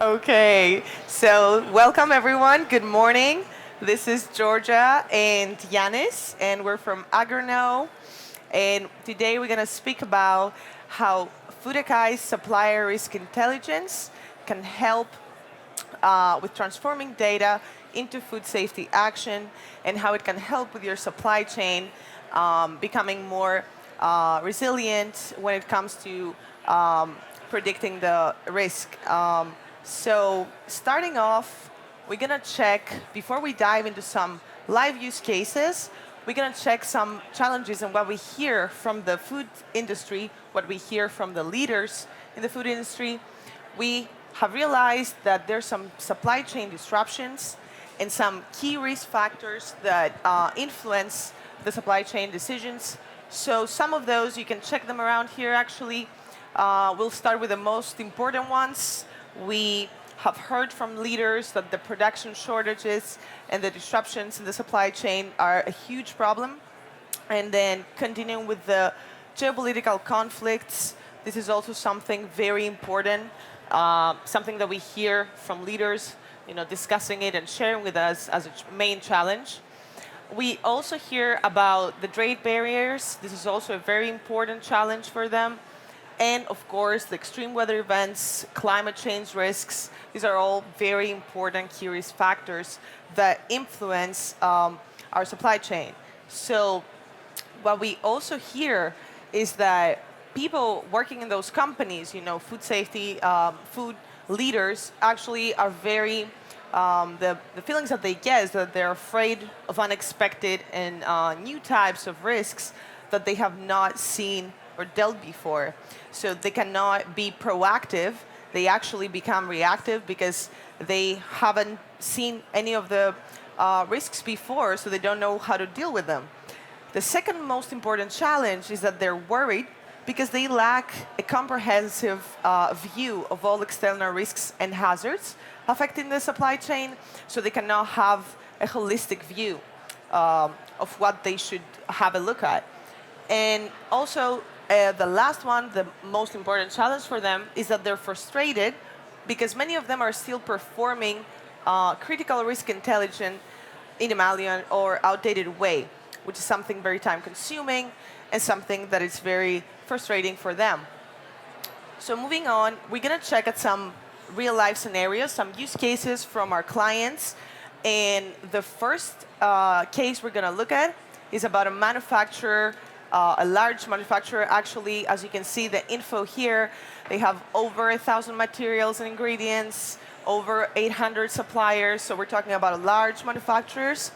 Okay, so welcome everyone. Good morning. This is Georgia and Yanis, and we're from Agrono. And today we're going to speak about how Fudakai's supplier risk intelligence can help with transforming data into food safety action and how it can help with your supply chain becoming more resilient when it comes to predicting the risk. So starting off, we're going to check, before we dive into some live use cases, we're going to check some challenges and what we hear from the food industry, what we hear from the leaders in the food industry. We have realized that there's some supply chain disruptions and some key risk factors that influence the supply chain decisions. So some of those, you can check them around here actually. We'll start with the most important ones. We have heard from leaders that the production shortages and the disruptions in the supply chain are a huge problem. And then continuing with the geopolitical conflicts, this is also something very important, something that we hear from leaders, discussing it and sharing with us as a main challenge. We also hear about the trade barriers. This is also a very important challenge for them. And of course, the extreme weather events, climate change risks, these are all very important key risk factors that influence our supply chain. So what we also hear is that people working in those companies, food safety, food leaders, actually are very, the feelings that they get is that they're afraid of unexpected and new types of risks that they have not seen or dealt before. So they cannot be proactive. They actually become reactive because they haven't seen any of the risks before, so they don't know how to deal with them. The second most important challenge is that they're worried because they lack a comprehensive view of all external risks and hazards affecting the supply chain, so they cannot have a holistic view of what they should have a look at. And also, the last one, the most important challenge for them, is that they're frustrated because many of them are still performing critical risk intelligence in a manual or outdated way, which is something very time-consuming and something that is very frustrating for them. So moving on, we're going to check at some real-life scenarios, some use cases from our clients. And the first case we're going to look at is about a manufacturer, a large manufacturer. Actually, as you can see the info here, they have over 1,000 materials and ingredients, over 800 suppliers. So we're talking about large manufacturers.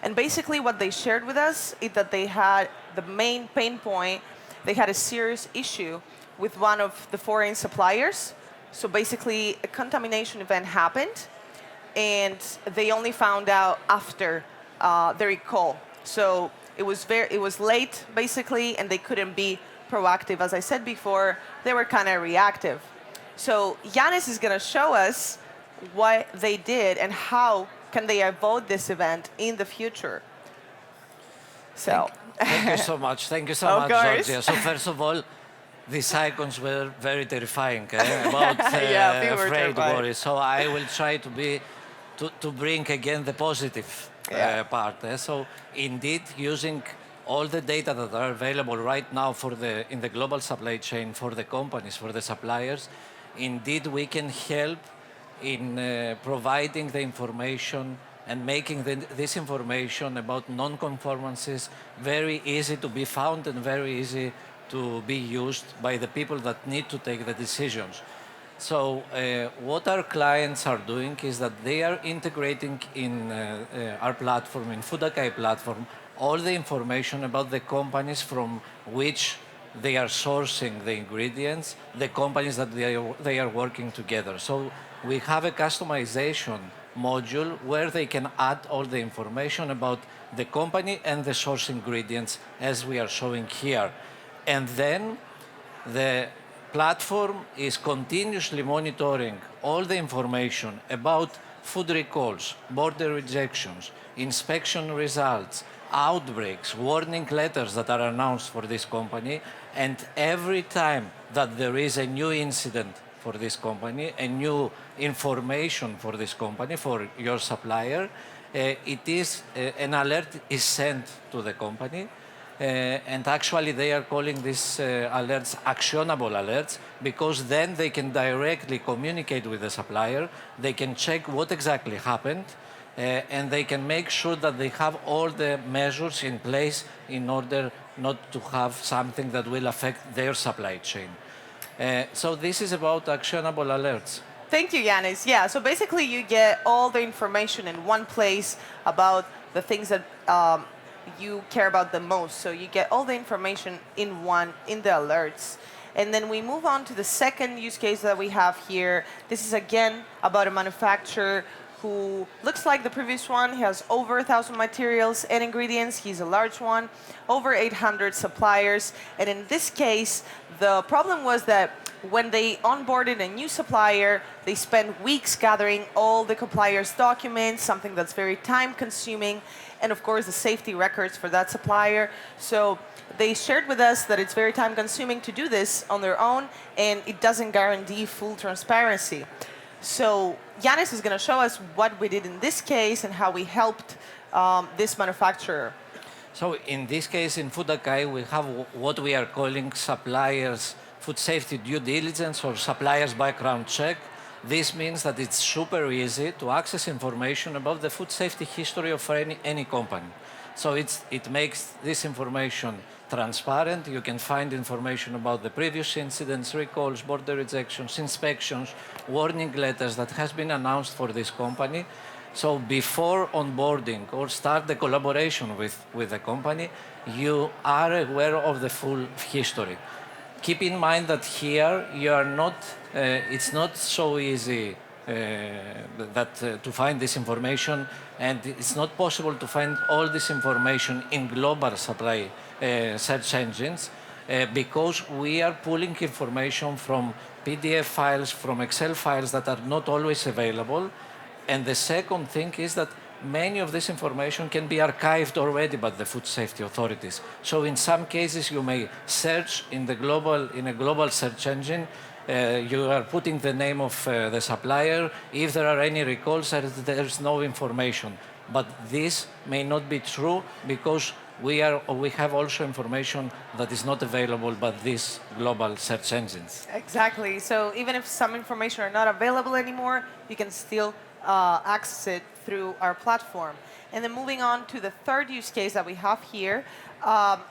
And basically what they shared with us is that they had the main pain point, they had a serious issue with one of the foreign suppliers. So basically a contamination event happened and they only found out after the recall. So it was late, basically, and they couldn't be proactive. As I said before, they were kind of reactive. So Yanis is going to show us what they did and how can they avoid this event in the future. So. Thank you so much. Thank you so much, Georgia. So first of all, these icons were very terrifying about yeah, afraid, worry. So I will try to bring again the positive part. So indeed, using all the data that are available right now in the global supply chain for the companies, for the suppliers, indeed we can help in providing the information and making this information about non-conformances very easy to be found and very easy to be used by the people that need to take the decisions. So what our clients are doing is that they are integrating in our platform, in Fudakai platform, all the information about the companies from which they are sourcing the ingredients, the companies that they are working together. So we have a customization module where they can add all the information about the company and the source ingredients as we are showing here. And then the platform is continuously monitoring all the information about food recalls, border rejections, inspection results, outbreaks, warning letters that are announced for this company. And every time that there is a new incident for this company, a new information for this company, for your supplier, an alert is sent to the company. And actually, they are calling these alerts actionable alerts because then they can directly communicate with the supplier. They can check what exactly happened, and they can make sure that they have all the measures in place in order not to have something that will affect their supply chain. So this is about actionable alerts. Thank you, Yanis. Yeah, so basically you get all the information in one place about the things that you care about the most. So you get all the information in the alerts. And then we move on to the second use case that we have here. This is again about a manufacturer who looks like the previous one. He has over 1,000 materials and ingredients. He's a large one, over 800 suppliers. And in this case, the problem was that when they onboarded a new supplier, they spent weeks gathering all the supplier's documents, something that's very time consuming, and of course the safety records for that supplier. So they shared with us that it's very time consuming to do this on their own, and it doesn't guarantee full transparency. So Yanis is going to show us what we did in this case and how we helped this manufacturer. So in this case, in Food Akai, we have what we are calling suppliers food safety due diligence or suppliers background check. This means that it's super easy to access information about the food safety history of any company. So it makes this information transparent. You can find information about the previous incidents, recalls, border rejections, inspections, warning letters that has been announced for this company. So before onboarding or start the collaboration with the company, you are aware of the full history. Keep in mind that here you are not, it's not so easy to find this information, and it's not possible to find all this information in global supply search engines because we are pulling information from PDF files, from Excel files that are not always available. And the second thing is that many of this information can be archived already by the food safety authorities. So in some cases, you may search in a global search engine. You are putting the name of the supplier. If there are any recalls, there's no information. But this may not be true because we have also information that is not available by these global search engines. Exactly. So even if some information are not available anymore, you can still access it through our platform. And then moving on to the third use case that we have here,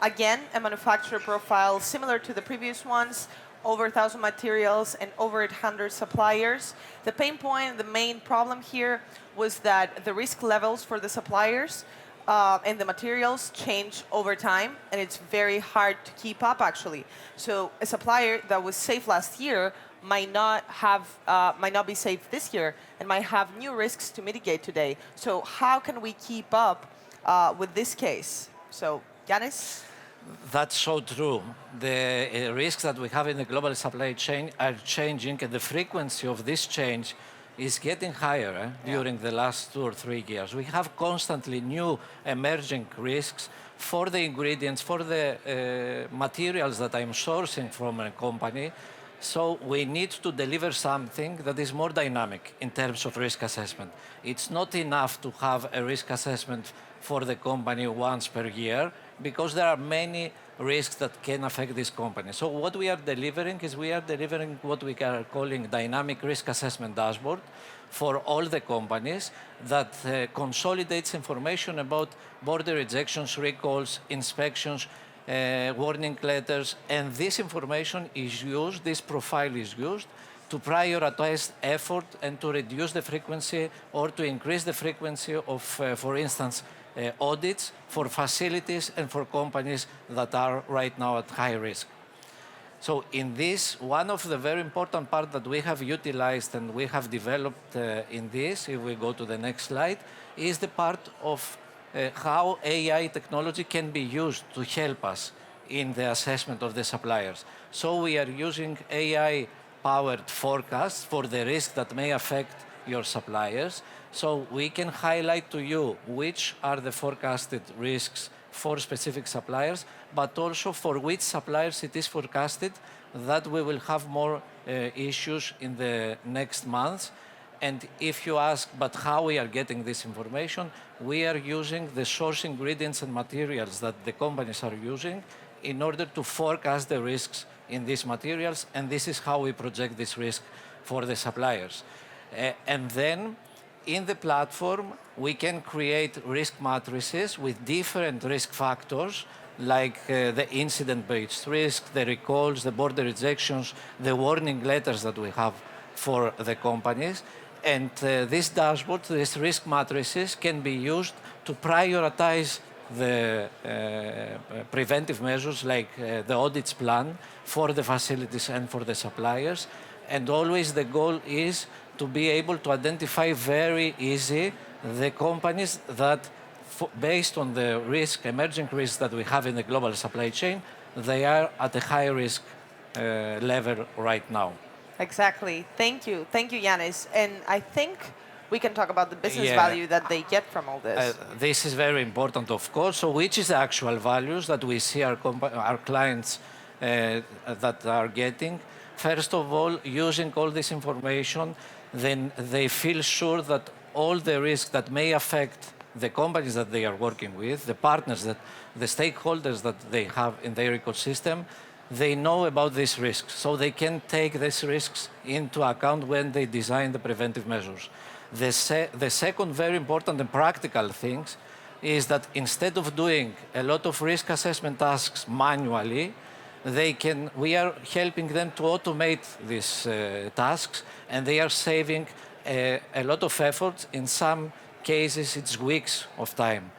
again, a manufacturer profile similar to the previous ones, over 1,000 materials and over 800 suppliers. The pain point, the main problem here was that the risk levels for the suppliers and the materials change over time, and it's very hard to keep up actually. So a supplier that was safe last year might not be safe this year and might have new risks to mitigate today. So how can we keep up with this case? So Yanis? That's so true. The risks that we have in the global supply chain are changing, and the frequency of this change is getting higher during the last 2 or 3 years. We have constantly new emerging risks for the ingredients, for the materials that I'm sourcing from a company. So we need to deliver something that is more dynamic in terms of risk assessment. It's not enough to have a risk assessment for the company once per year because there are many risks that can affect this company. So what we are delivering is what we are calling dynamic risk assessment dashboard for all the companies that consolidates information about border rejections, recalls, inspections, warning letters, and this information is used, this profile is used to prioritize effort and to reduce the frequency or to increase the frequency of, for instance, audits for facilities and for companies that are right now at high risk. So in this, one of the very important parts that we have utilized and we have developed in this, if we go to the next slide, is the part of how AI technology can be used to help us in the assessment of the suppliers. So we are using AI-powered forecasts for the risk that may affect your suppliers. So we can highlight to you which are the forecasted risks for specific suppliers, but also for which suppliers it is forecasted that we will have more issues in the next months. And if you ask, but how we are getting this information, we are using the source ingredients and materials that the companies are using in order to forecast the risks in these materials, and this is how we project this risk for the suppliers. And then in the platform, we can create risk matrices with different risk factors, like the incident-based risk, the recalls, the border rejections, the warning letters that we have for the companies. And this dashboard, these risk matrices, can be used to prioritize the preventive measures like the audits plan for the facilities and for the suppliers. And always the goal is to be able to identify very easy the companies that, based on the risk, emerging risks that we have in the global supply chain, they are at a high risk level right now. Exactly. Thank you. Thank you, Yanis. And I think we can talk about the business Yeah. value that they get from all this. This is very important, of course. So which is the actual values that we see our clients that are getting? First of all, using all this information, then they feel sure that all the risks that may affect the companies that they are working with, the partners, the stakeholders that they have in their ecosystem, they know about these risks. So they can take these risks into account when they design the preventive measures. The second very important and practical thing is that instead of doing a lot of risk assessment tasks manually, we are helping them to automate these tasks, and they are saving a lot of effort. In some cases, it's weeks of time.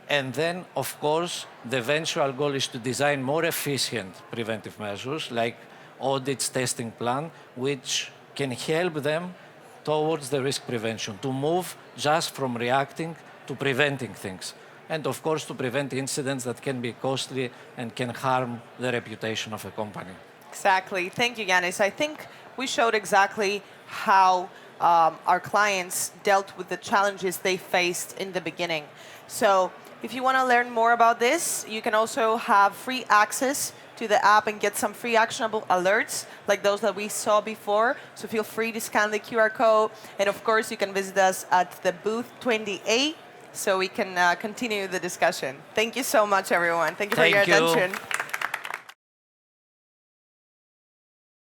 And then, of course, the eventual goal is to design more efficient preventive measures like audits, testing plan, which can help them towards the risk prevention, to move just from reacting to preventing things. And of course, to prevent incidents that can be costly and can harm the reputation of a company. Exactly. Thank you, Yanis. I think we showed exactly how our clients dealt with the challenges they faced in the beginning. So if you want to learn more about this, you can also have free access to the app and get some free actionable alerts like those that we saw before. So feel free to scan the QR code. And of course, you can visit us at the booth 28 so we can continue the discussion. Thank you so much, everyone. Thank you for your attention.